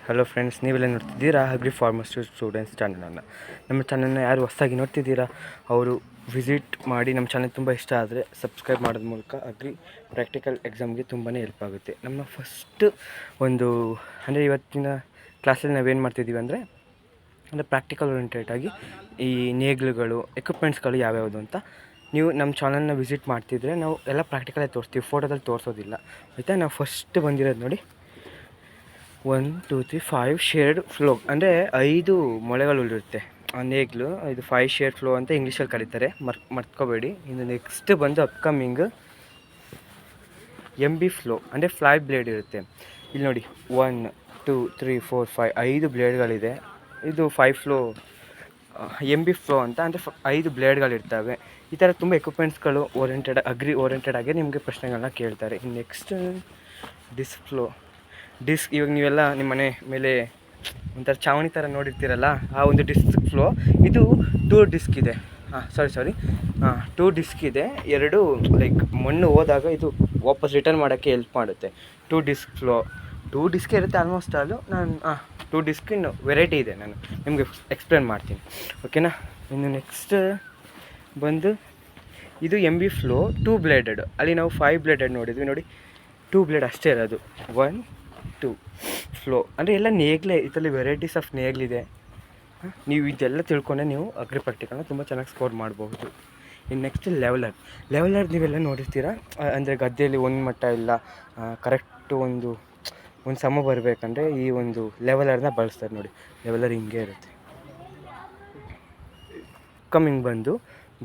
Hello friends, ನೀವೆಲ್ಲ ನೋಡ್ತಿದ್ದೀರಾ agri farmers students ಚಾನಲನ್ನು. ನಮ್ಮ ಚಾನಲ್ನ ಯಾರು ಹೊಸದಾಗಿ ನೋಡ್ತಿದ್ದೀರಾ ಅವರು ವಿಸಿಟ್ ಮಾಡಿ. ನಮ್ಮ ಚಾನಲ್ ತುಂಬ ಇಷ್ಟ ಆದರೆ ಸಬ್ಸ್ಕ್ರೈಬ್ ಮಾಡೋದ್ರ ಮೂಲಕ ಅಗ್ರಿ ಪ್ರಾಕ್ಟಿಕಲ್ ಎಕ್ಸಾಮ್ಗೆ ತುಂಬಾ ಹೆಲ್ಪ್ ಆಗುತ್ತೆ. ನಮ್ಮ ಫಸ್ಟ್ ಒಂದು ಅಂದರೆ ಇವತ್ತಿನ ಕ್ಲಾಸಲ್ಲಿ ನಾವೇನು ಮಾಡ್ತಿದ್ದೀವಿ ಅಂದರೆ ಪ್ರಾಕ್ಟಿಕಲ್ ಓರಿಯೆಂಟೆಡ್ ಈ ನೇಗ್ಲುಗಳು, ಎಕ್ವಿಪ್ಮೆಂಟ್ಸ್ಗಳು ಯಾವ್ಯಾವುದು ಅಂತ ನೀವು ನಮ್ಮ ಚಾನಲ್ನ ವಿಸಿಟ್ ಮಾಡ್ತಿದ್ರೆ ನಾವು ಎಲ್ಲ ಪ್ರಾಕ್ಟಿಕಲಾಗಿ ತೋರಿಸ್ತೀವಿ, ಫೋಟೋದಲ್ಲಿ ತೋರಿಸೋದಿಲ್ಲ. ಆಯಿತಾ? ನಾವು ಫಸ್ಟ್ ಬಂದಿರೋದು ನೋಡಿ 1 2 3 5 ಶೇರ್ಡ್ ಫ್ಲೋ, ಅಂದರೆ 5 ಮೊಳೆಗಳಿರುತ್ತೆ ಆ ನೇಗ್ಲು. ಇದು 5 ಶೇರ್ಡ್ ಫ್ಲೋ ಅಂತ ಇಂಗ್ಲೀಷಲ್ಲಿ ಕರೀತಾರೆ, ಮರ್ತ್ಕೋಬೇಡಿ. ಇನ್ನು ನೆಕ್ಸ್ಟ್ ಬಂದು ಅಪ್ಕಮಿಂಗ್ MB ಫ್ಲೋ, ಅಂದರೆ ಫ್ಲೈ ಬ್ಲೇಡ್ ಇರುತ್ತೆ. ಇಲ್ಲಿ ನೋಡಿ 1 2 3 4 5 5 ಬ್ಲೇಡ್ಗಳಿದೆ. ಇದು 5 ಫ್ಲೋ MB ಫ್ಲೋ ಅಂತ, ಅಂದರೆ 5 ಬ್ಲೇಡ್ಗಳಿರ್ತವೆ. ಈ ಥರ ತುಂಬ ಎಕ್ವಿಪ್ಮೆಂಟ್ಸ್ಗಳು ಅಗ್ರಿ ಓರಿಯೆಂಟೆಡ್ ಆಗಿ ನಿಮಗೆ ಪ್ರಶ್ನೆಗಳನ್ನ ಕೇಳ್ತಾರೆ. Next disc flow. ಡಿಸ್ಕ್, ಇವಾಗ ನೀವೆಲ್ಲ ನಿಮ್ಮ ಮನೆ ಮೇಲೆ ಒಂಥರ ಚಾವಣಿ ಥರ ನೋಡಿರ್ತೀರಲ್ಲ, ಆ ಒಂದು ಡಿಸ್ಕ್ ಫ್ಲೋ. ಇದು 2 ಡಿಸ್ಕ್ ಇದೆ. ಟೂ ಡಿಸ್ಕ್ ಇದೆ. 2 ಲೈಕ್ ಮಣ್ಣು ಹೋದಾಗ ಇದು ವಾಪಸ್ ರಿಟರ್ನ್ ಮಾಡೋಕ್ಕೆ ಹೆಲ್ಪ್ ಮಾಡುತ್ತೆ. 2 ಡಿಸ್ಕ್ ಫ್ಲೋ. 2 ಡಿಸ್ಕ್ ಇರುತ್ತೆ ಆಲ್ಮೋಸ್ಟ್ ಆಲು. ನಾನು 2 ಡಿಸ್ಕಿನ ವೆರೈಟಿ ಇದೆ, ನಾನು ನಿಮಗೆ ಎಕ್ಸ್ಪ್ಲೇನ್ ಮಾಡ್ತೀನಿ, ಓಕೆನಾ? ಇನ್ನು ನೆಕ್ಸ್ಟ್ ಬಂದು ಇದು MB ಫ್ಲೋ 2 ಬ್ಲೇಡೆಡ್. ಅಲ್ಲಿ ನಾವು 5 ಬ್ಲೇಡೆಡ್ ನೋಡಿದ್ವಿ, ನೋಡಿ 2 ಬ್ಲೇಡ್ ಅಷ್ಟೇ ಇರೋದು. 1 2 ಫ್ಲೋ, ಅಂದರೆ ಎಲ್ಲ ನೇಗ್ಲೇ. ಇದರಲ್ಲಿ ವೆರೈಟೀಸ್ ಆಫ್ ನೇಗ್ಲಿದೆ. ನೀವು ಇದೆಲ್ಲ ತಿಳ್ಕೊಂಡೆ ನೀವು ಅಗ್ರಿ ಪ್ರಾಕ್ಟಿಕಲ್ನ ತುಂಬ ಚೆನ್ನಾಗಿ ಸ್ಕೋರ್ ಮಾಡಬಹುದು. ಇನ್ನು ನೆಕ್ಸ್ಟ್ ಲೆವೆಲರ್ ನೀವೆಲ್ಲ ನೋಡಿರ್ತೀರ, ಅಂದರೆ ಗದ್ದೆಯಲ್ಲಿ ಒಂದು ಮಟ್ಟ ಇಲ್ಲ, ಕರೆಕ್ಟು ಒಂದು ಸಮ ಬರಬೇಕಂದ್ರೆ ಈ ಒಂದು ಲೆವೆಲರ್ನ ಬಳಸ್ತಾರೆ. ನೋಡಿ, ಲೆವೆಲರ್ ಹಿಂಗೆ ಇರುತ್ತೆ. ಕಮ್ಮಿಂಗ್ ಬಂದು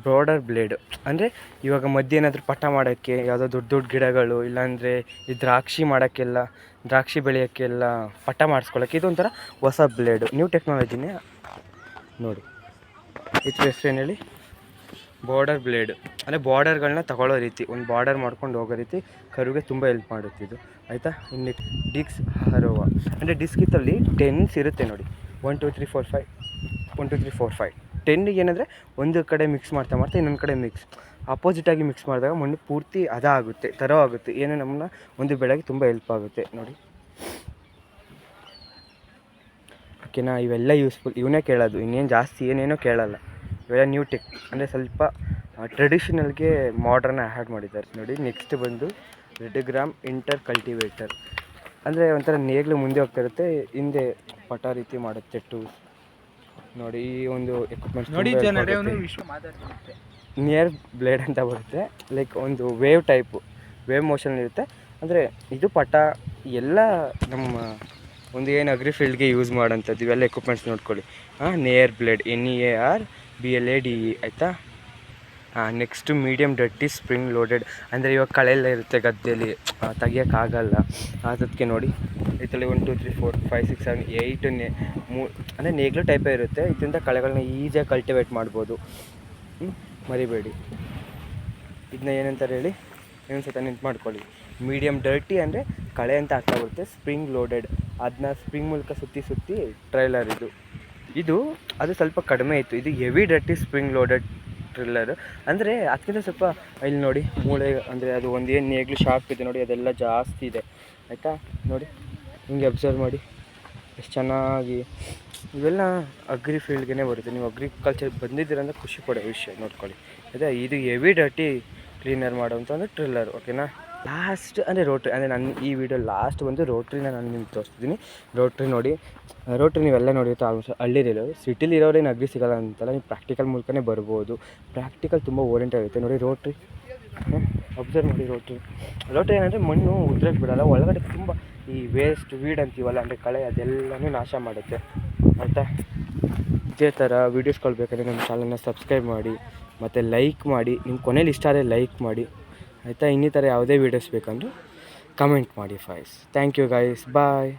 ಬ್ರಾಡರ್ ಬ್ಲೇಡ್, ಅಂದರೆ ಇವಾಗ ಮಧ್ಯೆ ಏನಾದರೂ ಪಟ ಮಾಡೋಕ್ಕೆ, ಯಾವುದೋ ದೊಡ್ಡ ಗಿಡಗಳು, ಇಲ್ಲಾಂದರೆ ಈ ದ್ರಾಕ್ಷಿ ಬೆಳೆಯೋಕ್ಕೆಲ್ಲ ಪಟ ಮಾಡಿಸ್ಕೊಳ್ಳೋಕ್ಕೆ ಇದೊಂಥರ ಹೊಸ ಬ್ಲೇಡು, ನ್ಯೂ ಟೆಕ್ನಾಲಜಿನೇ. ನೋಡಿ, ಇದ್ರ ಹೆಸ್ರೇನು ಹೇಳಿ? Border blade. ಅಂದರೆ ಬಾರ್ಡರ್ಗಳನ್ನ ತಗೊಳ್ಳೋ ರೀತಿ, ಒಂದು ಬಾರ್ಡರ್ ಮಾಡ್ಕೊಂಡು ಹೋಗೋ ರೀತಿ ಕರುಗೆ ತುಂಬ ಹೆಲ್ಪ್ ಮಾಡುತ್ತೆ ಇದು, ಆಯಿತಾ? ಇನ್ನು ಡಿಸ್ಕ್ ಹರೋವಾ, ಅಂದರೆ ಡಿಸ್ಕ್ ಇದರಲ್ಲಿ 10 ಇರುತ್ತೆ ನೋಡಿ. 1 2 3 4 5 1 2 3 4 5 10 ಏನಂದರೆ ಒಂದು ಕಡೆ ಮಿಕ್ಸ್ ಮಾಡ್ತಾ ಇನ್ನೊಂದು ಕಡೆ ಅಪೋಸಿಟಾಗಿ ಮಿಕ್ಸ್ ಮಾಡಿದಾಗ ಮಣ್ಣು ಪೂರ್ತಿ ಆಗುತ್ತೆ, ಆಗುತ್ತೆ. ಏನು ನಮ್ಮನ್ನ ಒಂದು ಬೆಳೆಗೆ ತುಂಬ ಹೆಲ್ಪ್ ಆಗುತ್ತೆ ನೋಡಿ, ಓಕೆನಾ? ಇವೆಲ್ಲ ಯೂಸ್ಫುಲ್, ಇವನ್ನೇ ಕೇಳೋದು, ಇನ್ನೇನು ಜಾಸ್ತಿ ಏನೇನೋ ಕೇಳಲ್ಲ. ಇವೆಲ್ಲ ನ್ಯೂ ಟೆಕ್, ಅಂದರೆ ಸ್ವಲ್ಪ ಟ್ರೆಡಿಷನಲ್ಗೆ ಮಾಡ್ರನ್ನ ಆ್ಯಡ್ ಮಾಡಿದ್ದಾರೆ ನೋಡಿ. ನೆಕ್ಸ್ಟ್ ಬಂದು ರೆಡ್ ಗ್ರಾಮ್ ಇಂಟರ್ ಕಲ್ಟಿವೇಟರ್, ಅಂದರೆ ಒಂಥರ ನೇಗ್ಲು ಮುಂದೆ ಹೋಗ್ತಾ ಇರುತ್ತೆ, ಹಿಂದೆ ಪಟ ರೀತಿ ಮಾಡುತ್ತೆ ಟೂಲ್ಸ್ ನೋಡಿ. ಈ ಒಂದು ಎಕ್ವಿಪ್ಮೆಂಟ್ಸ್ ನಿಯರ್ ಬ್ಲೇಡ್ ಅಂತ ಬರುತ್ತೆ, ಲೈಕ್ ಒಂದು ವೇವ್ ಮೋಷನ್ ಇರುತ್ತೆ. ಅಂದರೆ ಇದು ಪಟ ಎಲ್ಲ ನಮ್ಮ ಒಂದು ಏನು ಅಗ್ರಿ ಫೀಲ್ಡ್ಗೆ ಯೂಸ್ ಮಾಡೋಂಥದ್ದು ಇವೆಲ್ಲ ಎಕ್ವಿಪ್ಮೆಂಟ್ಸ್ ನೋಡ್ಕೊಳ್ಳಿ. ನಿಯರ್ ಬ್ಲೇಡ್ NEAR BLADE, ಆಯಿತಾ? Next medium dirty spring loaded, ಅಂದರೆ ಇವಾಗ ಕಳೆಲ್ಲ ಇರುತ್ತೆ ಗದ್ದೆಯಲ್ಲಿ, ತೆಗಿಯೋಕ್ಕಾಗಲ್ಲ. ಅದಕ್ಕೆ ನೋಡಿ, ಇದರಲ್ಲಿ 1 2 3 4 5 6 7 8 ಅಂದರೆ ನೇಗ್ಲು ಟೈಪೇ ಇರುತ್ತೆ. ಇದರಿಂದ ಕಳೆಗಳನ್ನ ಈಸಿಯಾಗಿ ಕಲ್ಟಿವೇಟ್ ಮಾಡ್ಬೋದು, ಮರಿಬೇಡಿ. ಇದನ್ನ ಏನಂತಾರೆ ಹೇಳಿ, ಇನ್ನೊಂದು ಸತ ನೆನ್ಪು ಮಾಡ್ಕೊಳ್ಳಿ. ಮೀಡಿಯಮ್ ಡರ್ಟಿ ಅಂದರೆ ಕಳೆ ಅಂತ ಅರ್ಥ ಬರುತ್ತೆ. ಸ್ಪ್ರಿಂಗ್ ಲೋಡೆಡ್, ಅದನ್ನ ಸ್ಪ್ರಿಂಗ್ ಮೂಲಕ ಸುತ್ತಿ ಟ್ರೈಲರ್ ಇದು ಅದು ಸ್ವಲ್ಪ ಕಡಿಮೆ ಇತ್ತು. ಇದು heavy dirty spring loaded thriller, ಅಂದರೆ ಅದಕ್ಕಿಂತ ಸ್ವಲ್ಪ ಇಲ್ಲಿ ನೋಡಿ ಮೂಳೆ, ಅಂದರೆ ಅದು ಒಂದು ಏನು ನೇಗ್ಲು ಶಾರ್ಪ್ ಇದೆ ನೋಡಿ, ಅದೆಲ್ಲ ಜಾಸ್ತಿ ಇದೆ, ಆಯಿತಾ? ನೋಡಿ ಹಿಂಗೆ ಅಬ್ಸರ್ವ್ ಮಾಡಿ ಎಷ್ಟು ಚೆನ್ನಾಗಿ. ಇವೆಲ್ಲ ಅಗ್ರಿ ಫೀಲ್ಡ್ಗೆ ಬರುತ್ತೆ. ನೀವು ಅಗ್ರಿಕಲ್ಚರ್ ಬಂದಿದ್ದೀರಂದ್ರೆ ಖುಷಿ ಪಡೋ ವಿಷಯ ನೋಡ್ಕೊಳ್ಳಿ. ಅದೇ ಇದು ಹೆವಿ ಡರ್ಟಿ ಕ್ಲೀನರ್ ಮಾಡೋಂಥ ಒಂದು ಟ್ರಿಲ್ಲರ್, ಓಕೆನಾ? ಲಾಸ್ಟ್ ಅಂದರೆ ರೋಟ್ರಿ, ಅಂದರೆ ನಾನು ಈ ವಿಡಿಯೋ ಲಾಸ್ಟ್ ಬಂದು ರೋಟ್ರಿನ ನಾನು ನಿಮ್ಗೆ ತೋರಿಸ್ತಿದ್ದೀನಿ. ರೋಟ್ರಿ ನೋಡಿ, ರೋಟ್ರಿ ನೀವೆಲ್ಲ ನೋಡಿರುತ್ತೆ ಆಲ್ಮೋಸ್ಟ್. ಹಳ್ಳಿಲಿರೋರು, ಸಿಟಿಲಿರೋರೇನು ಅಗ್ರಿ ಸಿಗೋಲ್ಲ ಅಂತಲ್ಲ, ನೀವು ಪ್ರಾಕ್ಟಿಕಲ್ ಮೂಲಕನೇ ಬರ್ಬೋದು. ಪ್ರಾಕ್ಟಿಕಲ್ ತುಂಬ ಓರಿಯೆಂಟೆಡ್ ಆಗುತ್ತೆ ನೋಡಿ. ರೋಟ್ರಿ ಅಬ್ಸರ್ವ್ ಮಾಡಿ. ರೋಟ್ರಿ ಏನಂದರೆ ಮಣ್ಣು ಉದ್ರಕ್ಕೆ ಬಿಡೋಲ್ಲ, ಒಳಗಡೆ ತುಂಬ ಈ ವೀಡ್ ಅಂತೀವಲ್ಲ, ಅಂದರೆ ಕಳೆ, ಅದೆಲ್ಲನೂ ನಾಶ ಮಾಡುತ್ತೆ, ಆಯಿತಾ? ಇದೇ ಥರ ವೀಡಿಯೋಸ್ಗಳು ಬೇಕಾದರೆ ನಮ್ಮ ಚಾನಲ್ನ ಸಬ್ಸ್ಕ್ರೈಬ್ ಮಾಡಿ ಮತ್ತು ಲೈಕ್ ಮಾಡಿ. ನಿಮ್ಮ ಕೊನೆಯಲ್ಲಿ ಇಷ್ಟ ಆದರೆ ಲೈಕ್ ಮಾಡಿ, ಆಯಿತಾ? ಇನ್ನಿತರ ಯಾವುದೇ ವೀಡಿಯೋಸ್ ಬೇಕಂದ್ರೂ ಕಮೆಂಟ್ ಮಾಡಿ ಫೈಸ್. Thank you guys, bye.